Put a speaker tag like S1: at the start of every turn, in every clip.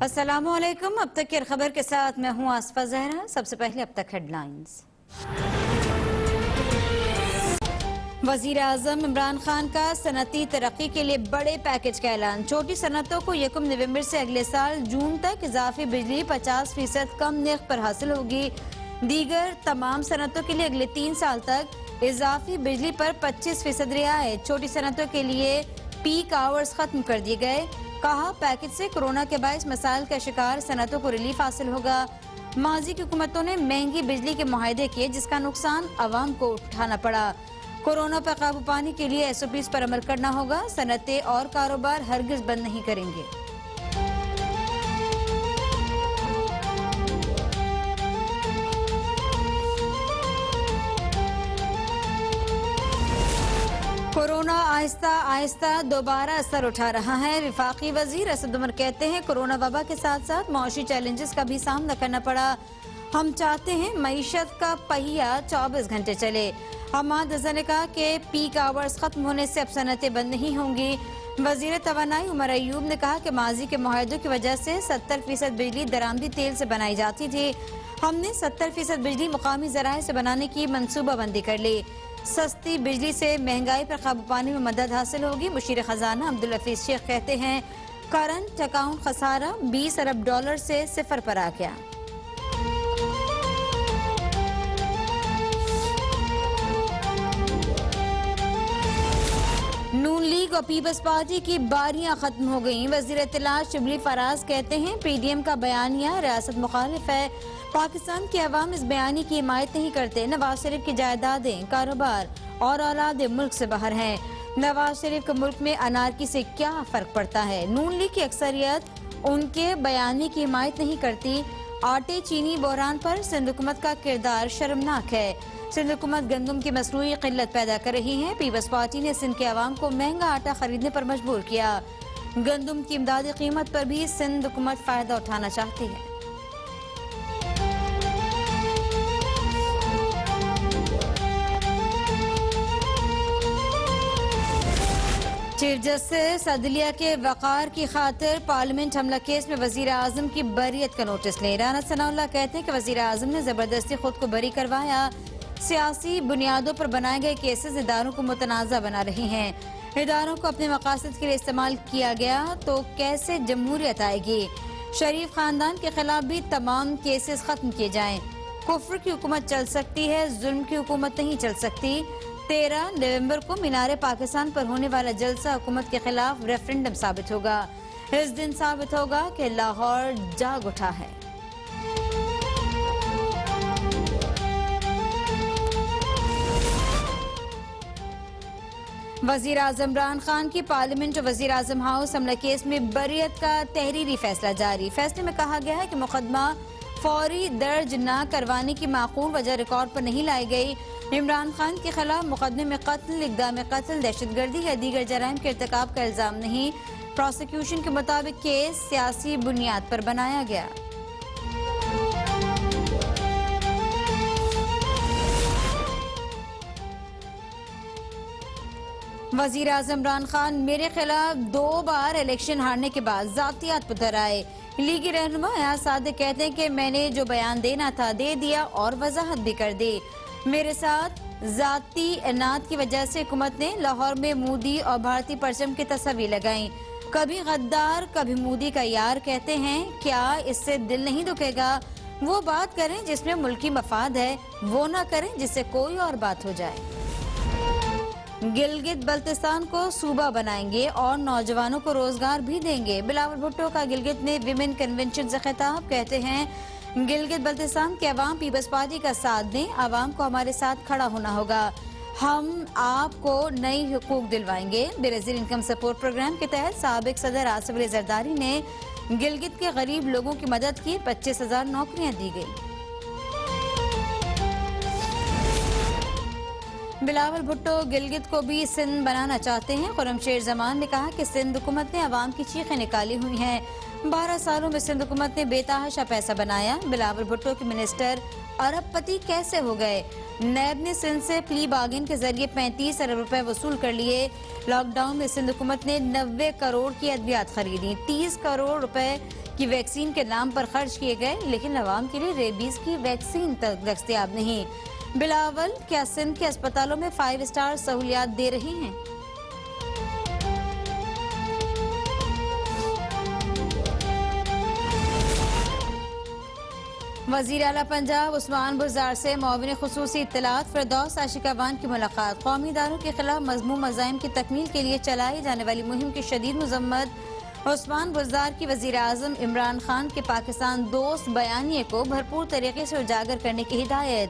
S1: अस्सलामुअलैकुम। अब तक की खबर के साथ मैं हूं आसफा जहरा। सबसे पहले अब तक हेडलाइंस। वजीर आजम इमरान खान का सनती तरक्की के लिए बड़े पैकेज का ऐलान। छोटी सनतों को 1 नवंबर से अगले साल जून तक इजाफी बिजली 50% कम निर्ख पर हासिल होगी। दीगर तमाम सनतों के लिए अगले 3 साल तक इजाफी बिजली पर 25% रियायत। छोटी सनतों के लिए पीक आवर्स खत्म कर दिए गए। कहा, पैकेज से कोरोना के बायस मसाइल का शिकार सनतों को रिलीफ हासिल होगा। माजी की हुकूमतों ने महंगी बिजली के मुआहदे किए, जिसका नुकसान अवाम को उठाना पड़ा। कोरोना पर काबू पाने के लिए SOPs पर अमल करना होगा। सनतें और कारोबार हरगिज बंद नहीं करेंगे। कोरोना आहिस्ता आहिस्ता दोबारा असर उठा रहा है। विफाकी वजीर असद उमर कहते हैं, कोरोना वबा के साथ साथ मौशी चैलेंजेस का भी सामना करना पड़ा। हम चाहते हैं मईशत का पहिया 24 घंटे चले। हमाद रजा ने कहा कि पीक आवर्स खत्म होने से अब सनतें बंद नहीं होंगी। वजीर तवानाई उमर अयूब ने कहा कि माजी के मुआहदों की वजह से 70% बिजली दरामदी तेल से बनाई जाती थी। हमने 70% बिजली मुकामी जराए से बनाने की मनसूबाबंदी कर ली। सस्ती बिजली से महंगाई पर काबू पाने में मदद हासिल होगी। मुशीर खजाना अब्दुल हफीज शेख कहते हैं, करंट अकाउंट खसारा $20 अरब से 0 पर आ गया। नून लीग और पीपल्स पार्टी की बारियां खत्म हो गईं। वजीर इत्तलात शिबली फराज कहते हैं, PDM का बयानिया रियासत मुखालिफ है। पाकिस्तान के अवाम इस बयानी की हिमायत नहीं करते। नवाज शरीफ की जायदादें, कारोबार और औलादे मुल्क से बाहर हैं। नवाज शरीफ को मुल्क में अनारकी से क्या फर्क पड़ता है। नून लीग की अक्सरियत उनके बयानी की हिमायत नहीं करती। आटे चीनी बहरान पर सिंध हुकूमत का किरदार शर्मनाक है। सिंध हुकूमत गंदम की मसनूई किल्लत पैदा कर रही है। पीपल्स पार्टी ने सिंध के अवाम को महंगा आटा खरीदने पर मजबूर किया। गंदम की इमदादी कीमत पर भी सिंध हुकूमत फायदा उठाना चाहती है। चीफ जस्टिस अदलिया के वकार की खातिर पार्लियामेंट हमला केस में वजीर आजम की बरियत का नोटिस ले। राना सनाउल्लाह कहते हैं कि वजीर आजम ने जबरदस्ती खुद को बरी करवाया। सियासी बुनियादों पर बनाए गए केसेस इदारों को मुतनाज़ा बना रही हैं। इदारों को अपने मकासद के लिए इस्तेमाल किया गया तो कैसे जमहूरियत आएगी। शरीफ खानदान के खिलाफ भी तमाम केसेस खत्म किए जाएं। कुफ्र की हुकूमत चल सकती है, जुल्म की हुकूमत नहीं चल सकती। 13 नवंबर को मीनार पाकिस्तान पर होने वाला जलसा हुकूमत के खिलाफ रेफरेंडम साबित होगा। इस दिन साबित होगा कि लाहौर जाग उठा है। वजीर आजम इमरान खान की पार्लियामेंट और वजीर आजम हाउस हमला केस में बरियत का तहरीरी फैसला जारी। फैसले में कहा गया है कि मुकदमा फौरी दर्ज न करवाने की माकूल वजह रिकॉर्ड पर नहीं लाई गई। इमरान खान के खिलाफ मुकदमे में कत्ल, इक़दाम कत्ल, दहशतगर्दी या दीगर जराइम के इर्तिकाब का इल्जाम नहीं। प्रोसिक्यूशन के मुताबिक केस सियासी बुनियाद पर बनाया गया। वजीर आजम इमरान खान मेरे खिलाफ 2 बार इलेक्शन हारने के बाद जातियात पर उतर आए। लीगी रहनुमा अयाज सादिक कहते हैं कि मैंने जो बयान देना था दे दिया और वजाहत भी कर दी। मेरे साथ जाती इनात की वजह से हुकूमत ने लाहौर में मोदी और भारतीय परचम की तस्वीर लगाई। कभी गद्दार कभी मोदी का यार कहते हैं, क्या इससे दिल नहीं दुखेगा। वो बात करें जिसमें मुल्की मफाद है, वो ना करें जिससे कोई और बात हो जाए। गिलगित बल्तिस्तान को सूबा बनाएंगे और नौजवानों को रोजगार भी देंगे। बिलावल भुट्टो का गिलगित में विमेन कन्वेंशन से खिताब। कहते हैं, गिलगित बल्तिस्तान के अवाम पीपल्स पार्टी का साथ दें। अवाम को हमारे साथ खड़ा होना होगा। हम आपको नई हुकूक दिलवाएंगे। बेनज़ीर इनकम सपोर्ट प्रोग्राम के तहत साबिक सदर आसिफ अली जरदारी ने गिलगित के गरीब लोगों की मदद की। 25,000 नौकरियां दी गई। बिलावल भुट्टो गिलगित को भी सिंध बनाना चाहते हैं। खुर्रमशेर जमान ने कहा कि सिंध हुकूमत ने अवाम की चीखें निकाली हुई हैं। 12 सालों में सिंध हुकूमत ने बेतहाशा पैसा बनाया। बिलावल भुट्टो के मिनिस्टर अरबपति कैसे हो गए। नैब ने सिंध से प्ली बार्गेन के जरिए 35 अरब रुपए वसूल कर लिए। लॉकडाउन में सिंध हुकूमत ने 90 करोड़ की अद्वियात खरीदी। 30 करोड़ रुपए कि वैक्सीन के नाम पर खर्च किए गए, लेकिन अवाम के लिए रेबीज की वैक्सीन तक दस्तयाब नहीं। बिलावल, क्या सिंध के अस्पतालों में 5 स्टार सहूलियात दे रही हैं? वजीर आला पंजाब उस्मान बुज़दार से मुआविन खुसूसी इत्तलात फिरदौस आशिकावान की मुलाकात। कौमी इदारों के खिलाफ मज़मूम मज़ाइम की तकमील के लिए चलाई जाने वाली मुहिम की शदीद मजम्मत। उस्मान बुज़दार की वजीर आज़म इमरान खान के पाकिस्तान दोस्त बयानिए को भरपूर तरीके से उजागर करने की हिदायत।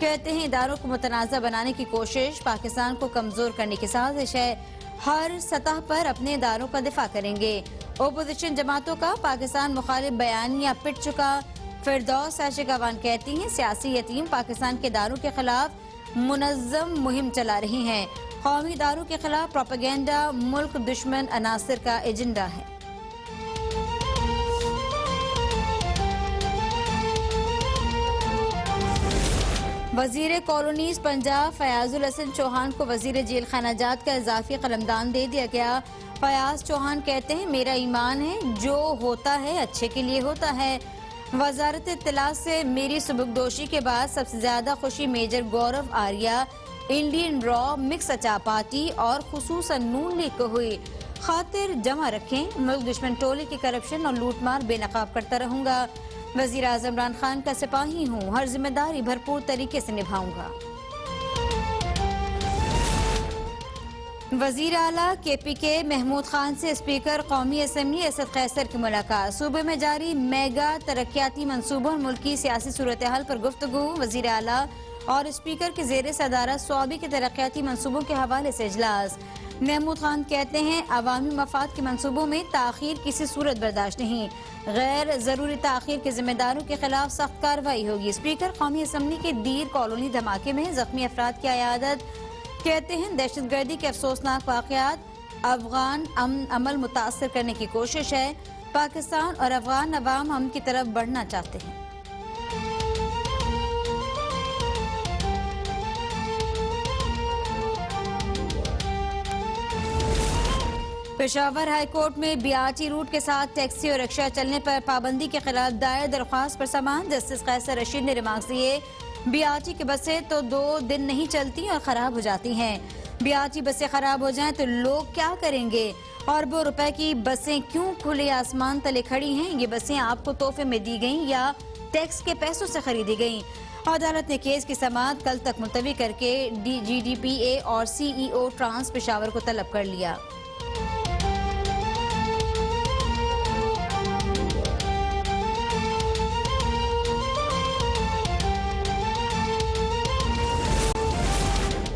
S1: कहते हैं इदारों को मुतनाज़ा बनाने की कोशिश पाकिस्तान को कमज़ोर करने की साजिश है। हर सतह पर अपने इदारों का दिफा करेंगे। ओपोजिशन जमातों का पाकिस्तान मुखालिफ बयानिया पिट चुका। फिरदौस आशिकावान कहती हैं सियासी यतीम पाकिस्तान के इदारों के खिलाफ मुनज़्ज़म मुहिम चला रही हैं। कौमी इदारों के खिलाफ प्रोपेगेंडा मुल्क दुश्मन अनासिर का एजेंडा है। वजीर कॉलोनीज पंजाब फयाजुल हसन चौहान को वजीर जेल खानाजात का इजाफी कलमदान दे दिया गया। फयाज चौहान कहते हैं मेरा ईमान है जो होता है अच्छे के लिए होता है। वजारत इत्तलात से मेरी सुबुकदोशी के बाद सबसे ज्यादा खुशी मेजर गौरव आर्या, इंडियन रॉ, मिक्स अचा पार्टी और खुसूसन नून लीग को हुई। खातिर जमा रखें, मुल्क दुश्मन टोले की करप्शन और लूटमार बेनकाब करता रहूंगा। वजीर आज़म इमरान खान का सिपाही हूँ, हर जिम्मेदारी भरपूर तरीके से निभाऊंगा। वजीर आला KPK महमूद खान से स्पीकर कौमी असम्बली असद कैसर की मुलाकात। सूबे में जारी मेगा तरक्याती मंसूबों और मुल्की सियासी सूरत हाल पर गुफ्तगू। वजीर आला और स्पीकर के जेर सदारत स्वाबी के तरक्याती मंसूबों के हवाले से इजलास। महमूद खान कहते हैं अवामी मफाद के मंसूबों में ताखीर किसी सूरत बर्दाश्त नहीं। गैर जरूरी ताखीर के जिम्मेदारों के खिलाफ सख्त कार्रवाई होगी। स्पीकर कौमी असम्बली के दीर कॉलोनी धमाके में जख्मी अफराद की अयादत। कहते हैं दहशतगर्दी के अफसोसनाक वाकयात अफगान अमल मुतासर करने की कोशिश है। पाकिस्तान और अफगान अवाम हम की तरफ बढ़ना चाहते हैं। पेशावर हाई कोर्ट में BRT रूट के साथ टैक्सी और रिक्शा चलने पर पाबंदी के खिलाफ दायर दरख्वास्त पर समाअत। जस्टिस कैसर रशीद ने रिमार्क्स दिए BRT की बसें तो 2 दिन नहीं चलती और खराब हो जाती हैं। BRT बसें खराब हो जाएं तो लोग क्या करेंगे? अरबों रुपए की बसें क्यों खुले आसमान तले खड़ी हैं? ये बसें आपको तोहफे में दी गईं या टैक्स के पैसों से खरीदी गईं? अदालत ने केस की समाअत कल तक मुलतवी करके GDPA और CEO ट्रांस पेशावर को तलब कर लिया।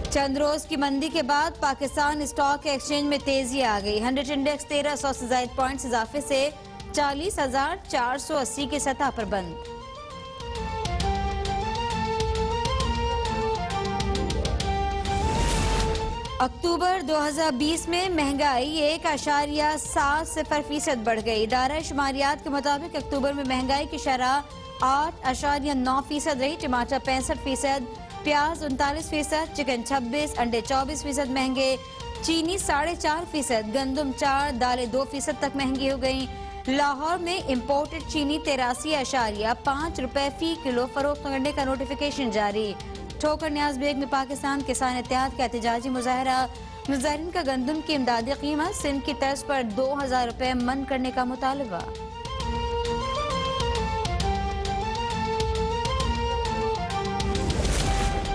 S1: चंद रोज की मंदी के बाद पाकिस्तान स्टॉक एक्सचेंज में तेजी आ गई। 100 इंडेक्स 1300 से ज्यादा पॉइंट्स इजाफे से 40,480 की सतह पर बंद। अक्टूबर 2020 में महंगाई 1.70% बढ़ गई। इदारा शुमारियात के मुताबिक अक्टूबर में महंगाई की शरह 8.9% रही। टमाटर 65%, प्याज 39%, चिकन 26%, अंडे 24% महंगे, चीनी 4.5%, गंदम 4%, दालें 2% तक महंगी हो गईं। लाहौर में इम्पोर्टेड चीनी 83.5 रुपए फी किलो फरोख्त करने का नोटिफिकेशन जारी। ठोकर न्याज बेग में पाकिस्तान किसान इत्तेहाद का एहतजाजी मुजाहरा। मुजाहिरीन का गंदम की इमदादी कीमत सिंध की तर्ज पर 2000 रुपए मन करने का मुतालबा।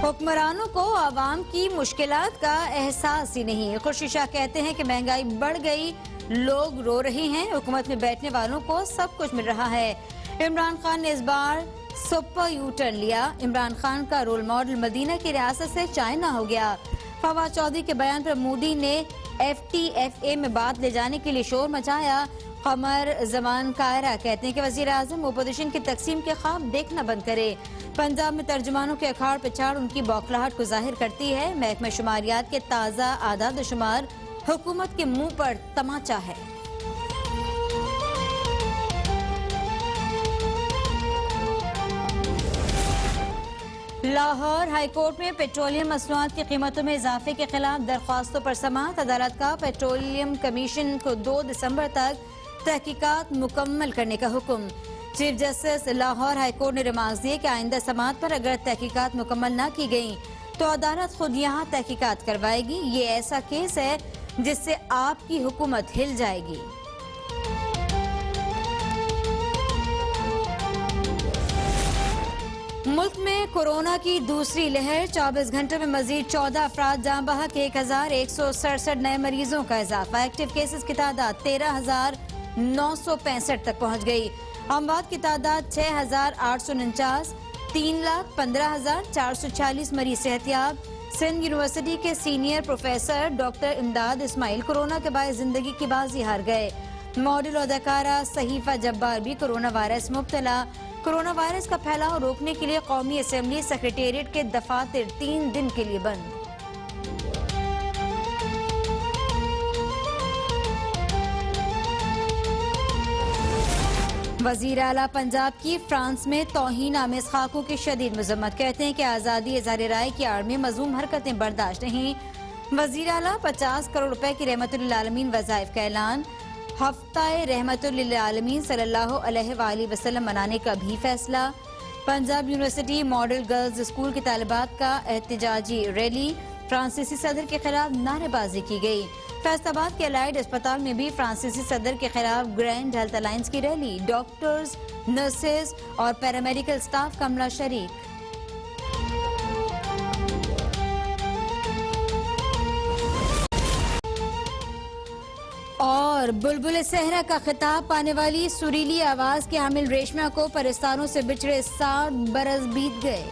S1: हुक्मरानों को आवाम की मुश्किलात का एहसास ही नहीं। खुर्शीद शाह कहते हैं कि महंगाई बढ़ गई, लोग रो रहे हैं, हुकूमत में बैठने वालों को सब कुछ मिल रहा है। इमरान खान ने इस बार सुपर यू टर्न लिया। इमरान खान का रोल मॉडल मदीना की रियासत से चाइना हो गया। फवाद चौधरी के बयान पर मोदी ने FTFA में बात ले जाने के लिए शोर मचाया। कमर जमान कायरा कहते हैं कि वजीर आजम ओपोजिशन की तकसीम के ख्वाब देखना बंद करे। पंजाब में तर्जुमानों के अखाड़ पिछाड़ उनकी बौखलाहट को जाहिर करती है। महकमा शुमारियात के ताज़ा आदाद शुमार हुकूमत के मुंह पर तमाचा है। लाहौर हाईकोर्ट में पेट्रोलियम मसनूआत की कीमतों में इजाफे के खिलाफ दरख्वास्तों पर समाअत। अदालत का पेट्रोलियम कमीशन को 2 दिसंबर तक तहकीकात मुकम्मल करने का हुक्म। चीफ जस्टिस लाहौर हाईकोर्ट ने रिमार्क्स दिए कि आइंदा समात पर अगर तहकीकात मुकम्मल न की गई तो अदालत खुद यहाँ तहकीकात करवाएगी। ये ऐसा केस है जिससे आपकी हुकूमत हिल जाएगी। मुल्क में कोरोना की दूसरी लहर, 24 घंटों में मजीद 14 अफराद जान बहक, 1167 नए मरीजों का इजाफा। एक्टिव केसेस की तादाद 13,965 तक पहुँच गई। अमवात की तादाद 6,849, 3,15,440 मरीज सेहतियाब। सिंध यूनिवर्सिटी के सीनियर प्रोफेसर डॉक्टर इमदाद इस्माइल कोरोना के बाद जिंदगी की बाजी हार गए। मॉडल अदाकारा सहीफा जब्बार भी कोरोना वायरस मुब्तला। कोरोना वायरस का फैलाव रोकने के लिए कौमी असेंबली सेक्रेटेरिएट के दफातर 3 दिन के लिए बंद। वजीर आला पंजाब की फ्रांस में तौहीन आमेज खाकों की शदीद मजम्मत, कहते हैं कि आज़ादी इज़हार राय की आड़ में मज़ूम हरकतें बर्दाश्त नहीं। वजीर आला 50 करोड़ रुपए की रहमतुल आलमीन वज़ाइफ का ऐलान। हफ्ताए रहमतुल आलमीन सल्लल्लाहु अलैहि वसल्लम मनाने का भी फैसला। Punjab university model girls school की तालिबात का एहतजाजी रैली, फ्रांसीसी सदर के खिलाफ नारेबाजी की गई। फैसलाबाद के अलाइड अस्पताल में भी फ्रांसीसी सदर के खिलाफ ग्रैंड हेल्थ अलायंस की रैली। डॉक्टर्स, नर्सेज और पैरामेडिकल स्टाफ का अमला शरीक। और बुलबुल सहरा का खिताब पाने वाली सुरीली आवाज के हामिल रेशमा को परस्तारों से बिछड़े 60 बरस बीत गए।